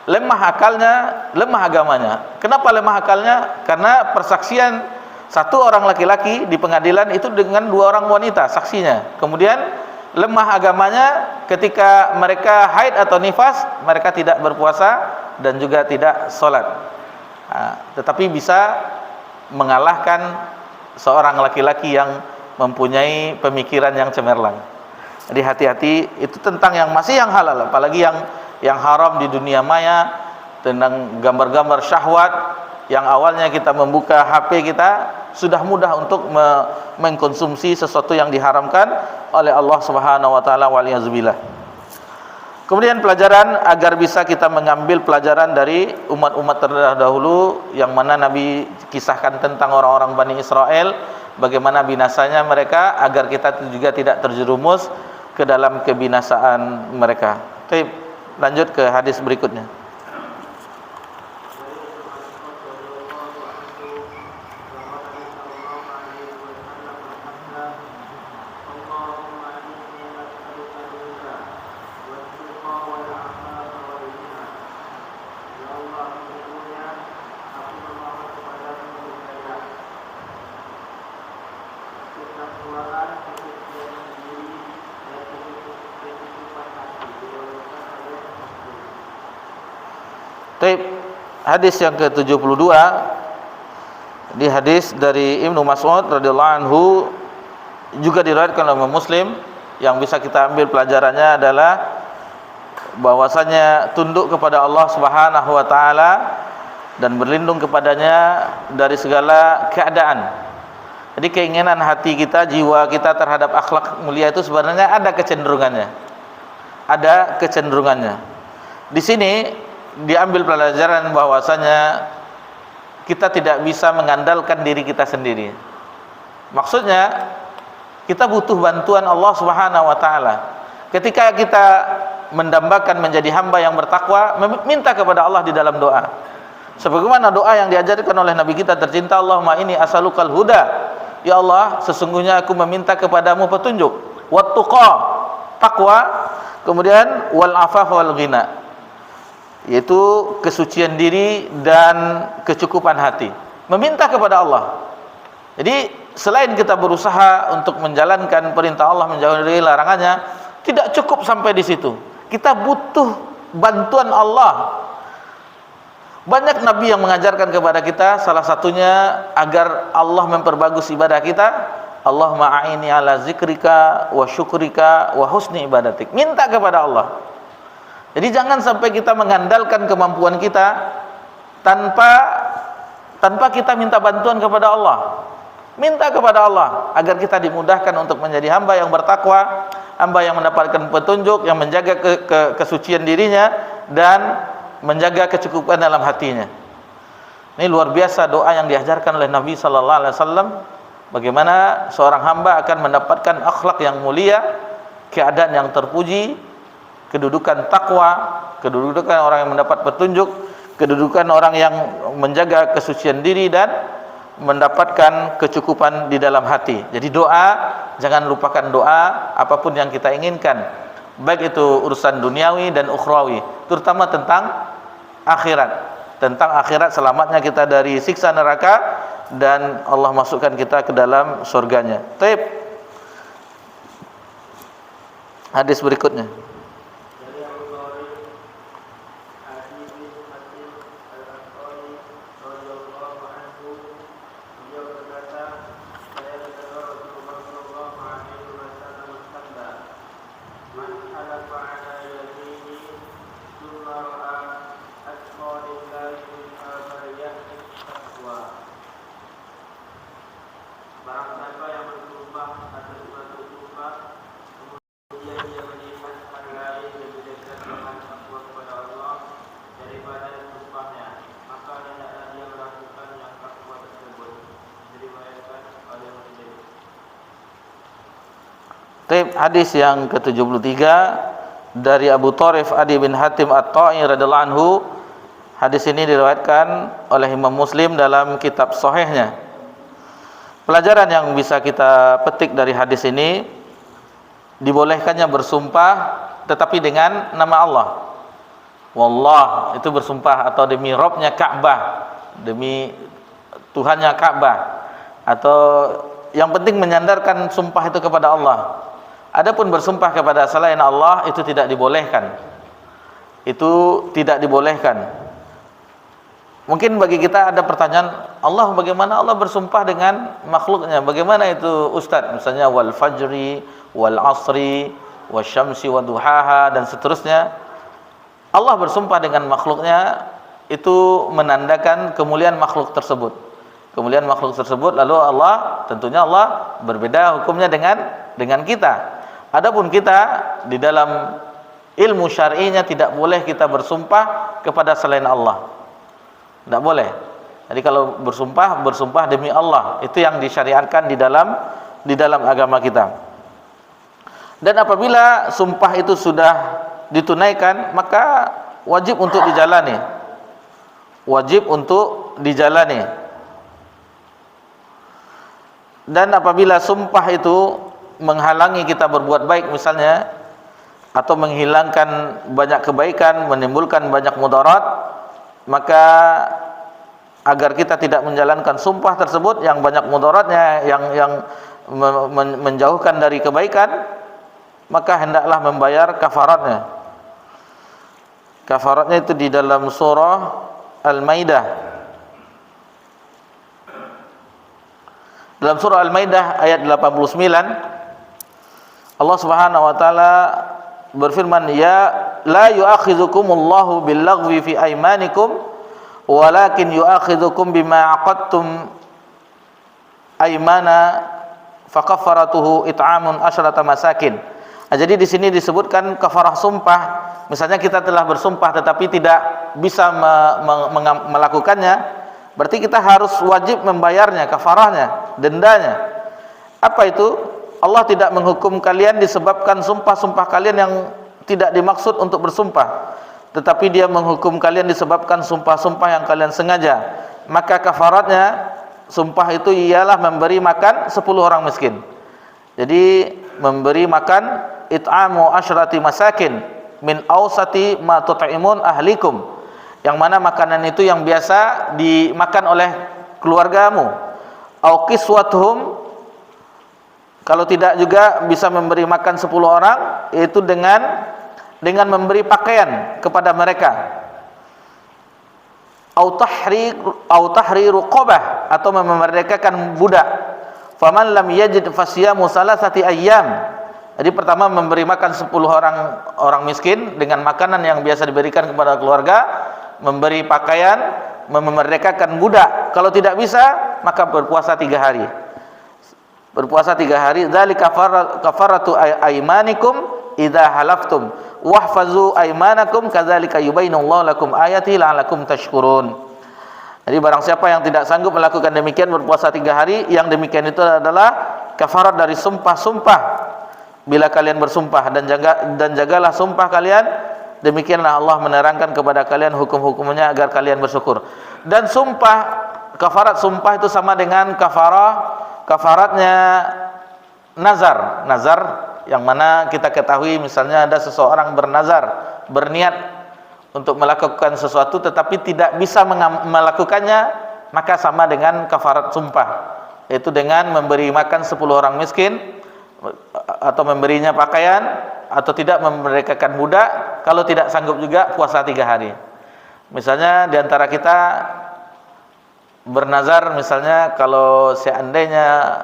lemah akalnya, lemah agamanya. Kenapa lemah akalnya? Karena persaksian satu orang laki-laki di pengadilan itu dengan dua orang wanita saksinya. Kemudian lemah agamanya ketika mereka haid atau nifas, mereka tidak berpuasa dan juga tidak sholat. Tetapi bisa mengalahkan seorang laki-laki yang mempunyai pemikiran yang cemerlang. Jadi hati-hati, itu tentang yang masih yang halal, apalagi yang haram di dunia maya, tentang gambar-gambar syahwat yang awalnya kita membuka HP kita sudah mudah untuk mengkonsumsi sesuatu yang diharamkan oleh Allah Subhanahu wa taala, waliyazubillah. Kemudian pelajaran agar bisa kita mengambil pelajaran dari umat-umat terdahulu yang mana Nabi kisahkan tentang orang-orang Bani Israel, bagaimana binasanya mereka, agar kita juga tidak terjerumus ke dalam kebinasaan mereka. Baik, lanjut ke hadis berikutnya. Hadis yang ke-72, di hadis dari Ibnu Mas'ud radhiyallahu anhu, juga diriwayatkan oleh Muslim. Yang bisa kita ambil pelajarannya adalah bahwasanya tunduk kepada Allah Subhanahu wa taala dan berlindung kepadanya dari segala keadaan. Jadi keinginan hati kita, jiwa kita terhadap akhlak mulia itu sebenarnya ada kecenderungannya. Di sini diambil pelajaran bahwasanya kita tidak bisa mengandalkan diri kita sendiri. Maksudnya kita butuh bantuan Allah Subhanahu wa taala. Ketika kita mendambakan menjadi hamba yang bertakwa, minta kepada Allah di dalam doa. Sebagaimana doa yang diajarkan oleh Nabi kita tercinta, Allahumma inni as'alukal huda. Ya Allah, sesungguhnya aku meminta kepadamu petunjuk, wat-tuqa, takwa, kemudian wal afaf wal ghina, yaitu kesucian diri dan kecukupan hati. Meminta kepada Allah. Jadi selain kita berusaha untuk menjalankan perintah Allah, menjauhi larangannya, tidak cukup sampai di situ. Kita butuh bantuan Allah. Banyak nabi yang mengajarkan kepada kita, salah satunya agar Allah memperbagus ibadah kita, Allahumma a'inni ala zikrika wa syukrika wa husni ibadatik. Minta kepada Allah. Jadi jangan sampai kita mengandalkan kemampuan kita tanpa kita minta bantuan kepada Allah. Minta kepada Allah agar kita dimudahkan untuk menjadi hamba yang bertakwa, hamba yang mendapatkan petunjuk, yang menjaga kesucian dirinya dan menjaga kecukupan dalam hatinya. Ini luar biasa doa yang diajarkan oleh Nabi sallallahu alaihi wasallam, bagaimana seorang hamba akan mendapatkan akhlak yang mulia, keadaan yang terpuji, kedudukan takwa, kedudukan orang yang mendapat petunjuk, kedudukan orang yang menjaga kesucian diri dan mendapatkan kecukupan di dalam hati. Jadi doa, jangan lupakan doa apapun yang kita inginkan, baik itu urusan duniawi dan ukhrawi, terutama tentang akhirat, selamatnya kita dari siksa neraka dan Allah masukkan kita ke dalam surganya. Taib. Hadis berikutnya. Dari Abu Thalib Adi bin Hatim Al-Ansari radhiyallahu anhu, beliau berkata, saya mendengar Rasulullah sallallahu alaihi wasallam bersabda, "Man halafa ala yamini thumma ra'a atqa lillahi mimma falyahmid taqwa." Barang siapa yang bersumpah atas suatu sumpah, kemudian dia melihat hal lain lebih dekat dengan takwa kepada Allah daripada sumpahnya, maka hendaklah dia melakukan yang takwa tersebut. Diriwayatkan oleh Muslim. Hadis yang ke-73 dari Abu Tharif Adi bin Hatim At-Ta'i radhiyallahu anhu. Hadis ini diriwayatkan oleh Imam Muslim dalam kitab sahihnya. Pelajaran yang bisa kita petik dari hadis ini, dibolehkannya bersumpah tetapi dengan nama Allah. Wallah, itu bersumpah atau demi Rabbnya Ka'bah, demi Tuhannya Ka'bah, atau yang penting menyandarkan sumpah itu kepada Allah. Adapun bersumpah kepada selain Allah itu tidak dibolehkan. Itu tidak dibolehkan. Mungkin bagi kita ada pertanyaan, Allah bagaimana Allah bersumpah dengan makhluknya? Bagaimana itu Ustaz? Misalnya wal fajri, wal asri, wasyamsi wa duhaha dan seterusnya. Allah bersumpah dengan makhluknya, itu menandakan kemuliaan makhluk tersebut. Kemuliaan makhluk tersebut, lalu Allah, tentunya Allah berbeda hukumnya dengan kita. Adapun kita di dalam ilmu syar'inya tidak boleh kita bersumpah kepada selain Allah. Tidak boleh. Jadi kalau bersumpah demi Allah, itu yang disyariatkan di dalam agama kita. Dan apabila sumpah itu sudah ditunaikan, maka wajib untuk dijalani. Wajib untuk dijalani. Dan apabila sumpah itu menghalangi kita berbuat baik misalnya, atau menghilangkan banyak kebaikan, menimbulkan banyak mudarat, maka agar kita tidak menjalankan sumpah tersebut yang banyak mudaratnya, yang menjauhkan dari kebaikan, maka hendaklah membayar kafaratnya. Kafaratnya itu di dalam surah Al-Maidah. Dalam surah Al-Maidah ayat 89, Allah Subhanahu wa taala berfirman, ya la yu'akhidzukumullahu billaghwi fi aymanikum walakin yu'akhidzukum bima aqadtum aymana fakafaratuhu it'amun asyrata masakin. Nah, jadi di sini disebutkan kafarah sumpah. Misalnya kita telah bersumpah tetapi tidak bisa melakukannya, berarti kita harus wajib membayarnya, kafarahnya, dendanya. Apa itu? Allah tidak menghukum kalian disebabkan sumpah-sumpah kalian yang tidak dimaksud untuk bersumpah, tetapi Dia menghukum kalian disebabkan sumpah-sumpah yang kalian sengaja. Maka kafaratnya sumpah itu ialah memberi makan 10 orang miskin. Jadi memberi makan it'amu asyrati masakin min awsati ma tut'imun ahlikum, yang mana makanan itu yang biasa dimakan oleh keluargamu. Au kiswatuhum, kalau tidak juga bisa memberi makan 10 orang, yaitu dengan memberi pakaian kepada mereka. Au tahriru qabah, atau memerdekakan budak. Faman lam yajid fasiyamu salasati ayyam. Jadi pertama memberi makan 10 orang miskin dengan makanan yang biasa diberikan kepada keluarga, memberi pakaian, memerdekakan budak. Kalau tidak bisa, maka berpuasa 3 hari. Berpuasa 3 hari. Dzalika kafaratu aymanikum idza halaftum wahfazu aymanakum kadzalika yubayyinullahu lakum ayati la'allakum tashkurun. Jadi barang siapa yang tidak sanggup melakukan demikian, berpuasa 3 hari, yang demikian itu adalah kafarat dari sumpah-sumpah. Bila kalian bersumpah dan jagalah sumpah kalian, demikianlah Allah menerangkan kepada kalian hukum-hukumnya agar kalian bersyukur. Dan sumpah, kafarat sumpah itu sama dengan kafaratnya nazar. Nazar yang mana kita ketahui, misalnya ada seseorang bernazar, berniat untuk melakukan sesuatu tetapi tidak bisa melakukannya, maka sama dengan kafarat sumpah, yaitu dengan memberi makan 10 orang miskin, atau memberinya pakaian, atau tidak memerdekakan budak, kalau tidak sanggup juga puasa 3 hari. Misalnya di antara kita bernazar, misalnya kalau seandainya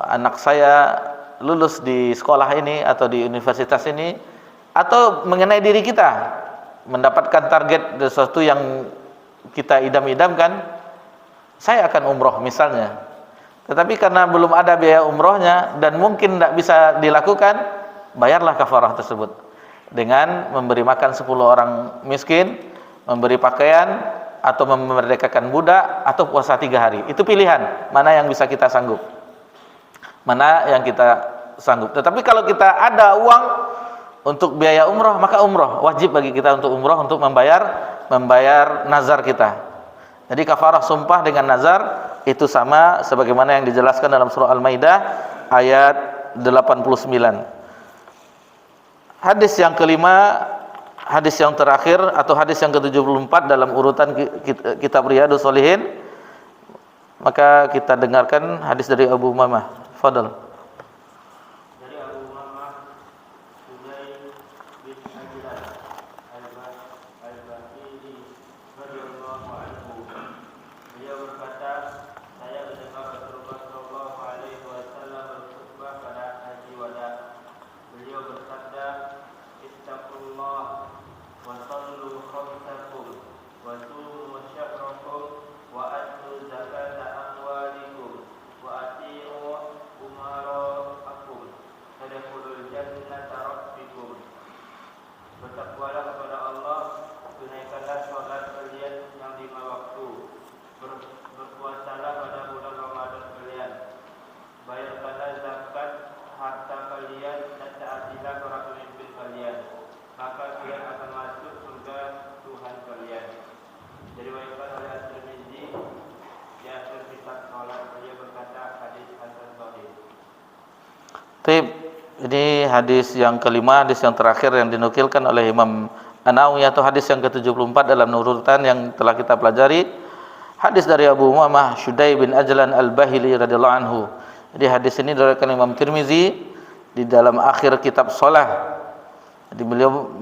anak saya lulus di sekolah ini atau di universitas ini, atau mengenai diri kita mendapatkan target sesuatu yang kita idam-idamkan, saya akan umroh misalnya. Tetapi karena belum ada biaya umrohnya dan mungkin tidak bisa dilakukan, bayarlah kafarah tersebut dengan memberi makan 10 orang miskin, memberi pakaian, atau memerdekakan budak, atau puasa 3 hari. Itu pilihan, mana yang bisa kita sanggup, mana yang kita sanggup. Tetapi kalau kita ada uang untuk biaya umroh, maka umroh wajib bagi kita untuk umroh, untuk membayar nazar kita. Jadi kafarah sumpah dengan nazar itu sama sebagaimana yang dijelaskan dalam surah Al-Maidah ayat 89. Hadis yang kelima, hadis yang terakhir atau hadis yang ke-74 dalam urutan kitab Riyadhus Shalihin, maka kita dengarkan hadis dari Abu Umamah. Fadal. Dari Abu Umamah Sudai bin Ajlan Al-Bahili radhiyallahu anhu, beliau berkata, saya mendengar Rasulullah sallallahu alaihi wasallam berkhutbah pada haji wada. Beliau bersabda, ittaqullah wa sallu khamsakum wa sumu syahrakum wa atu zakata amwalikum wa ati'u umarakum tadkhulul jannata rabbikum. Bertakwalah kepada Allah, tunaikanlah salat kalian yang 5 waktu, berpuasalah pada bulan Ramadan kalian, bayarkanlah zakat harta kalian dan taatilah para pemimpin kalian, maka kalian akan masuk surga Tuhan kalian. Diriwayatkan oleh At-Tirmizi di akhir kitab salat, beliau berkata hadis hasan sahih. Baik, ini hadis yang kelima, hadis yang terakhir yang dinukilkan oleh Imam An-Nawawi atau hadis yang ke-74 dalam urutan yang telah kita pelajari. Hadis dari Abu Umamah Sudai bin Ajlan Al-Bahili radhiyallahu anhu. Jadi hadis ini diriwayatkan Imam Tirmizi di dalam akhir kitab shalah. Jadi beliau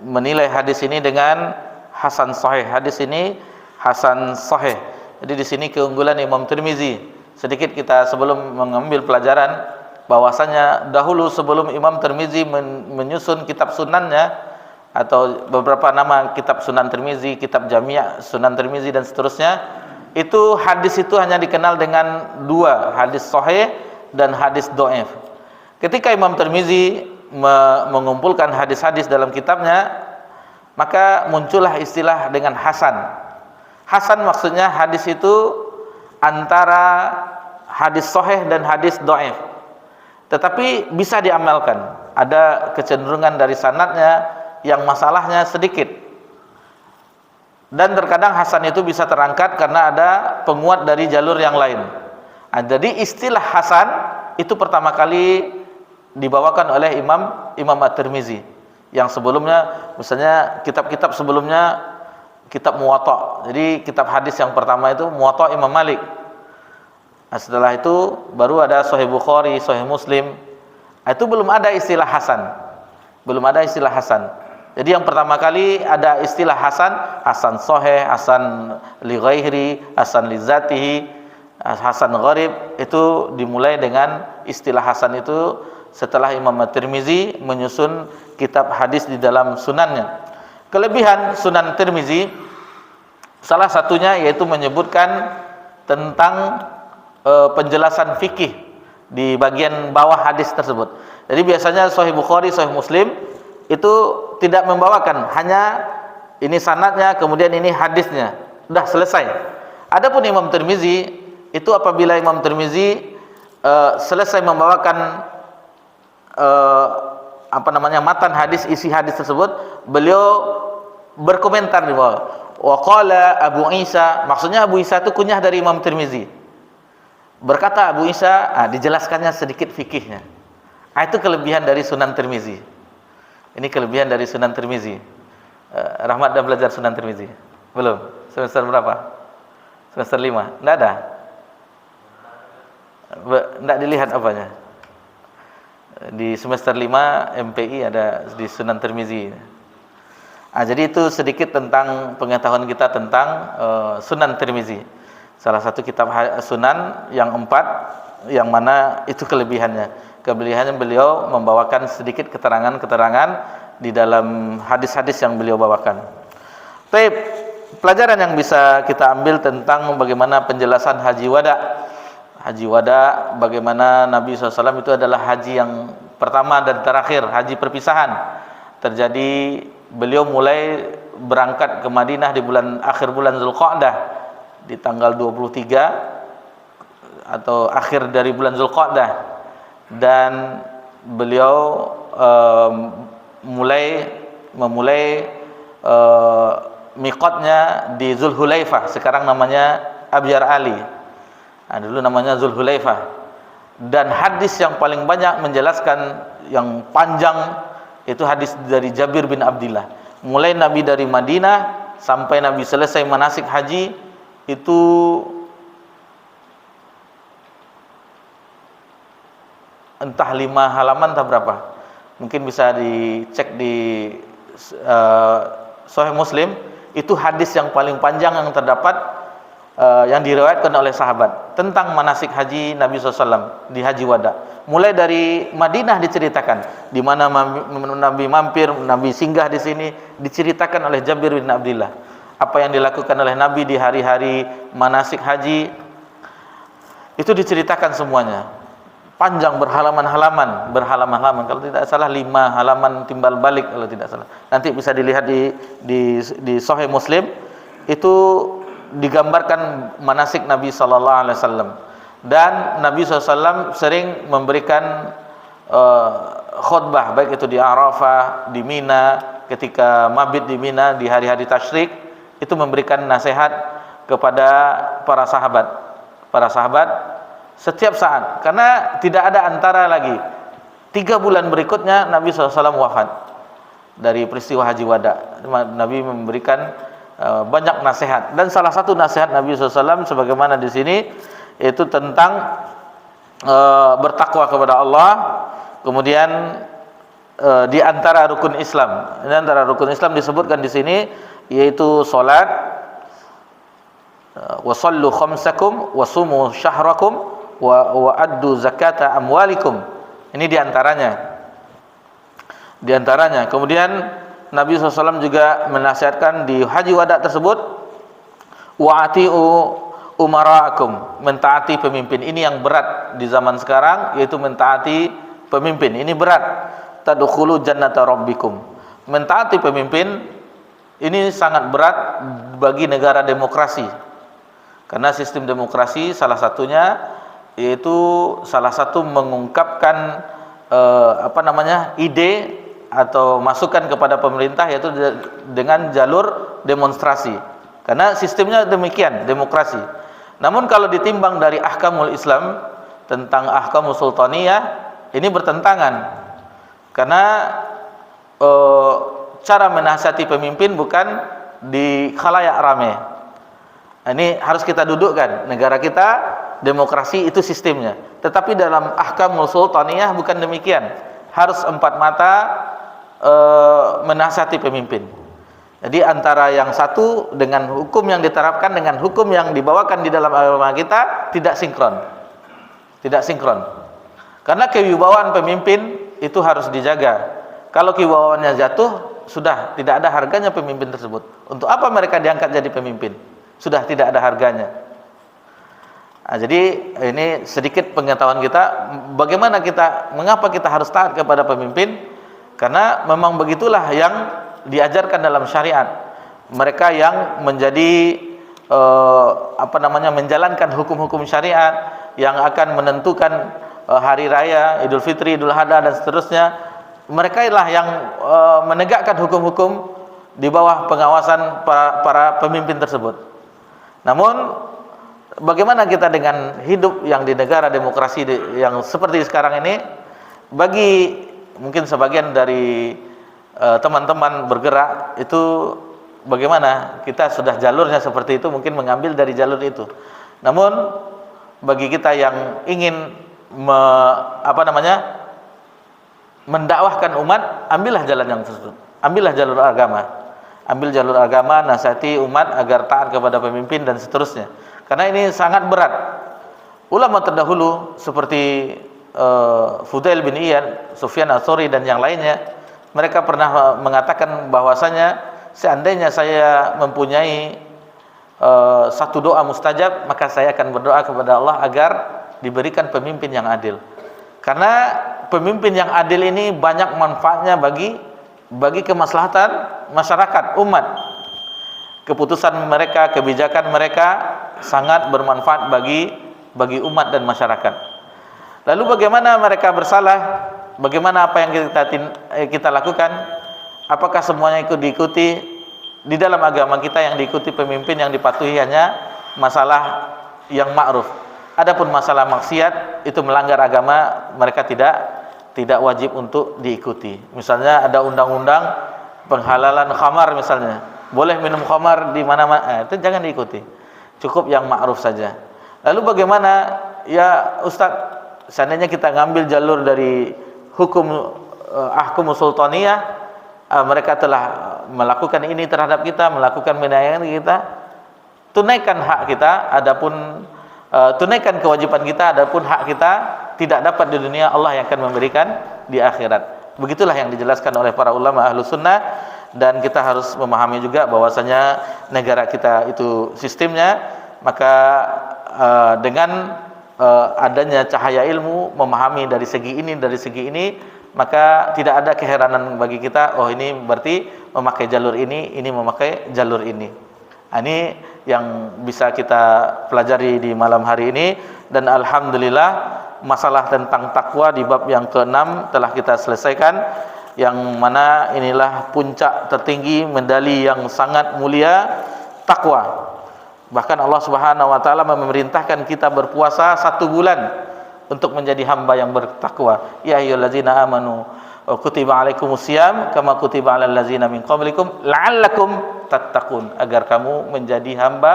menilai hadis ini dengan hasan sahih. Hadis ini hasan sahih. Jadi di sini keunggulan Imam Tirmizi. Sedikit kita sebelum mengambil pelajaran bahwasanya dahulu sebelum Imam Tirmizi menyusun kitab sunannya atau beberapa nama kitab Sunan Tirmizi, kitab Jami' Sunan Tirmizi dan seterusnya, itu hadis itu hanya dikenal dengan 2, hadis sahih dan hadis dhaif. Ketika Imam Tirmizi mengumpulkan hadis-hadis dalam kitabnya, maka muncullah istilah dengan hasan. Hasan maksudnya hadis itu antara hadis sahih dan hadis dhaif, tetapi bisa diamalkan. Ada kecenderungan dari sanadnya yang masalahnya sedikit, dan terkadang hasan itu bisa terangkat karena ada penguat dari jalur yang lain. Jadi istilah hasan itu pertama kali dibawakan oleh Imam At-Tirmizi, yang sebelumnya misalnya kitab-kitab sebelumnya kitab Muwatta. Jadi kitab hadis yang pertama itu Muwatta Imam Malik. Nah, setelah itu baru ada Sahih Bukhari, Sahih Muslim. Itu belum ada istilah hasan. Belum ada istilah hasan. Jadi yang pertama kali ada istilah hasan, hasan sahih, hasan li ghairi, hasan li zatihi, hasan gharib, itu dimulai dengan istilah hasan itu setelah Imam At-Tirmizi menyusun kitab hadis di dalam sunannya. Kelebihan Sunan Tirmizi salah satunya yaitu menyebutkan tentang penjelasan fikih di bagian bawah hadis tersebut. Jadi biasanya Sahih Bukhari, Sahih Muslim itu tidak membawakan hanya ini sanadnya, kemudian ini hadisnya, sudah selesai. Adapun Imam Tirmizi itu apabila Imam Tirmizi selesai membawakan matan hadis, isi hadis tersebut, beliau berkomentar di bawah. Wa qala Abu Isa, maksudnya Abu Isa itu kunyah dari Imam Tirmizi. Berkata Abu Isa, dijelaskannya sedikit fikihnya. Itu kelebihan dari Sunan Tirmizi. Ini kelebihan dari Sunan Tirmizi. Rahmat dah belajar Sunan Tirmizi? Belum? Semester berapa? Semester 5? Tidak ada? Tidak dilihat apanya? Di semester 5 MPI ada di Sunan Tirmizi. Jadi itu sedikit tentang pengetahuan kita tentang Sunan Tirmizi. Salah satu kitab Sunan yang 4, yang mana itu kelebihannya. Kelebihannya beliau membawakan sedikit keterangan-keterangan di dalam hadis-hadis yang beliau bawakan. Baik, pelajaran yang bisa kita ambil tentang bagaimana penjelasan haji wada. Haji wada, bagaimana Nabi SAW itu adalah haji yang pertama dan terakhir, haji perpisahan. Terjadi, beliau mulai berangkat ke Madinah di akhir bulan Zulqa'dah, di tanggal 23 atau akhir dari bulan Zulqa'dah, dan beliau memulai miqatnya di Zulhulaifah, sekarang namanya Abyar Ali. Dulu namanya Zulhulaifah. Dan hadis yang paling banyak menjelaskan, yang panjang, itu hadis dari Jabir bin Abdillah. Mulai Nabi dari Madinah sampai Nabi selesai manasik haji, itu entah 5 halaman entah berapa. Mungkin bisa dicek di Sahih Muslim. Itu hadis yang paling panjang yang terdapat, yang diriwayatkan oleh sahabat tentang manasik haji Nabi SAW di haji wada. Mulai dari Madinah diceritakan, di mana Nabi mampir, Nabi singgah di sini, diceritakan oleh Jabir bin Abdillah. Apa yang dilakukan oleh Nabi di hari-hari manasik haji, itu diceritakan semuanya. Panjang, berhalaman-halaman, kalau tidak salah 5 halaman timbal balik kalau tidak salah. Nanti bisa dilihat di Sahih Muslim, itu digambarkan manasik Nabi SAW. Dan Nabi SAW sering memberikan khutbah, baik itu di Arafah, di Mina, ketika mabit di Mina di hari-hari tasyrik, itu memberikan nasihat kepada para sahabat setiap saat, karena tidak ada antara lagi. 3 bulan berikutnya Nabi SAW wafat dari peristiwa haji wada. Nabi memberikan banyak nasihat, dan salah satu nasihat Nabi SAW sebagaimana di sini, itu tentang bertakwa kepada Allah. Kemudian di antara rukun Islam, disebutkan di sini, yaitu salat, wa sallu khamsakum wa sumu syahrakum wa addu zakata amwalikum. Ini diantaranya. Kemudian Nabi SAW juga menasihatkan di haji wada tersebut, wa'ati'u umara'akum, mentaati pemimpin. Ini yang berat di zaman sekarang, yaitu mentaati pemimpin. Ini berat. Tadkhulu jannata rabbikum. Mentaati pemimpin ini sangat berat bagi negara demokrasi. Karena sistem demokrasi salah satunya, yaitu salah satu mengungkapkan ide atau masukan kepada pemerintah, yaitu dengan jalur demonstrasi. Karena sistemnya demikian, demokrasi. Namun kalau ditimbang dari ahkamul Islam, tentang ahkamul sultaniyah, ini bertentangan. Karena cara menasihati pemimpin bukan di khalayak ramai. Ini harus kita dudukkan. Negara kita demokrasi itu sistemnya. Tetapi dalam ahkamul sultaniyah bukan demikian. Harus 4 mata menasihati pemimpin. Jadi antara yang satu dengan hukum yang diterapkan dengan hukum yang dibawakan di dalam agama kita tidak sinkron. Karena kewibawaan pemimpin itu harus dijaga. Kalau kewibawaannya jatuh, sudah tidak ada harganya pemimpin tersebut. Untuk apa mereka diangkat jadi pemimpin? Sudah tidak ada harganya. Jadi ini sedikit pengetahuan kita, mengapa kita harus taat kepada pemimpin. Karena memang begitulah yang diajarkan dalam syariat. Mereka yang menjadi menjalankan hukum-hukum syariat, yang akan menentukan hari raya, Idul Fitri, Idul Adha dan seterusnya. Mereka lah yang menegakkan hukum-hukum di bawah pengawasan para pemimpin tersebut. Namun bagaimana kita dengan hidup yang di negara demokrasi yang seperti sekarang ini? Bagi mungkin sebagian dari teman-teman bergerak itu, bagaimana kita sudah jalurnya seperti itu, mungkin mengambil dari jalur itu. Namun bagi kita yang ingin mendakwahkan umat, ambillah jalan yang tersebut. Ambillah jalur agama. Ambil jalur agama, nasihati umat agar taat kepada pemimpin dan seterusnya. Karena ini sangat berat. Ulama terdahulu seperti Fudail bin Iyad, Sufyan Ats-Tsauri dan yang lainnya, mereka pernah mengatakan bahwasanya seandainya saya mempunyai satu doa mustajab, maka saya akan berdoa kepada Allah agar diberikan pemimpin yang adil. Karena pemimpin yang adil ini banyak manfaatnya bagi kemaslahatan masyarakat, umat. Keputusan mereka, kebijakan mereka sangat bermanfaat bagi umat dan masyarakat. Lalu bagaimana mereka bersalah? Bagaimana apa yang kita lakukan? Apakah semuanya ikut diikuti? Di dalam agama kita yang diikuti pemimpin yang dipatuhi hanya masalah yang ma'ruf. Adapun masalah maksiat itu melanggar agama, mereka tidak wajib untuk diikuti. Misalnya ada undang-undang penghalalan khamar misalnya. Boleh minum khamar di mana-mana, itu jangan diikuti. Cukup yang ma'ruf saja. Lalu bagaimana ya Ustaz, seandainya kita ngambil jalur dari hukum ahkum sultaniyah, mereka telah melakukan ini terhadap kita, melakukan menayangkan kita, tunaikan hak kita, adapun tunaikan kewajiban kita, adapun hak kita tidak dapat di dunia, Allah yang akan memberikan di akhirat. Begitulah yang dijelaskan oleh para ulama ahlu sunnah. Dan kita harus memahami juga bahwasanya negara kita itu sistemnya, maka dengan adanya cahaya ilmu, memahami dari segi ini, maka tidak ada keheranan bagi kita, oh ini berarti memakai jalur ini memakai jalur ini. Ini yang bisa kita pelajari di malam hari ini. Dan alhamdulillah masalah tentang takwa di bab yang ke-6 telah kita selesaikan, yang mana inilah puncak tertinggi medali yang sangat mulia, takwa. Bahkan Allah Subhanahu wa taala memerintahkan kita berpuasa 1 bulan untuk menjadi hamba yang bertakwa. Ya ayyuhallazina amanu kutiba alaikumusiyam kama kutiba alal ladzina min qablikum la'allakum tattaqun, agar kamu menjadi hamba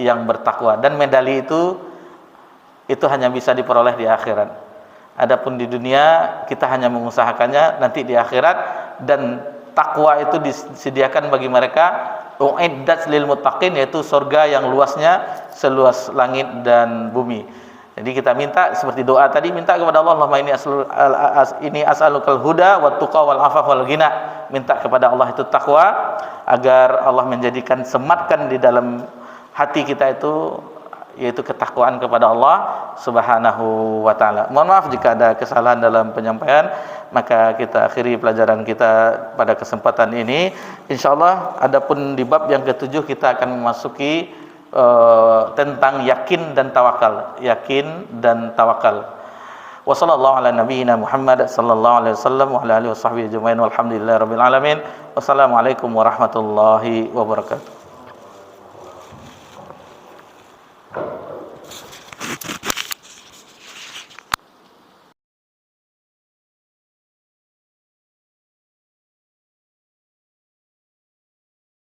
yang bertakwa. Dan medali itu hanya bisa diperoleh di akhirat. Adapun di dunia kita hanya mengusahakannya, nanti di akhirat. Dan takwa itu disediakan bagi mereka uiddat lil muttaqin, yaitu surga yang luasnya seluas langit dan bumi. Jadi kita minta seperti doa tadi, minta kepada Allah, Allahumma ini as'alukal huda wat tuqa wal afaf wal ghina. Minta kepada Allah itu takwa, agar Allah menjadikan, sematkan di dalam hati kita itu, yaitu ketakwaan kepada Allah Subhanahu wa taala. Mohon maaf jika ada kesalahan dalam penyampaian, maka kita akhiri pelajaran kita pada kesempatan ini. Insyaallah adapun di bab yang ke-7 kita akan memasuki tentang yakin dan tawakal. Yakin dan tawakal. Wa sallallahu ala nabiyyina Muhammad sallallahu alaihi wasallam wa ala alihi washabbihi ajmain walhamdulillahirabbil alamin. Wassalamualaikum warahmatullahi wabarakatuh.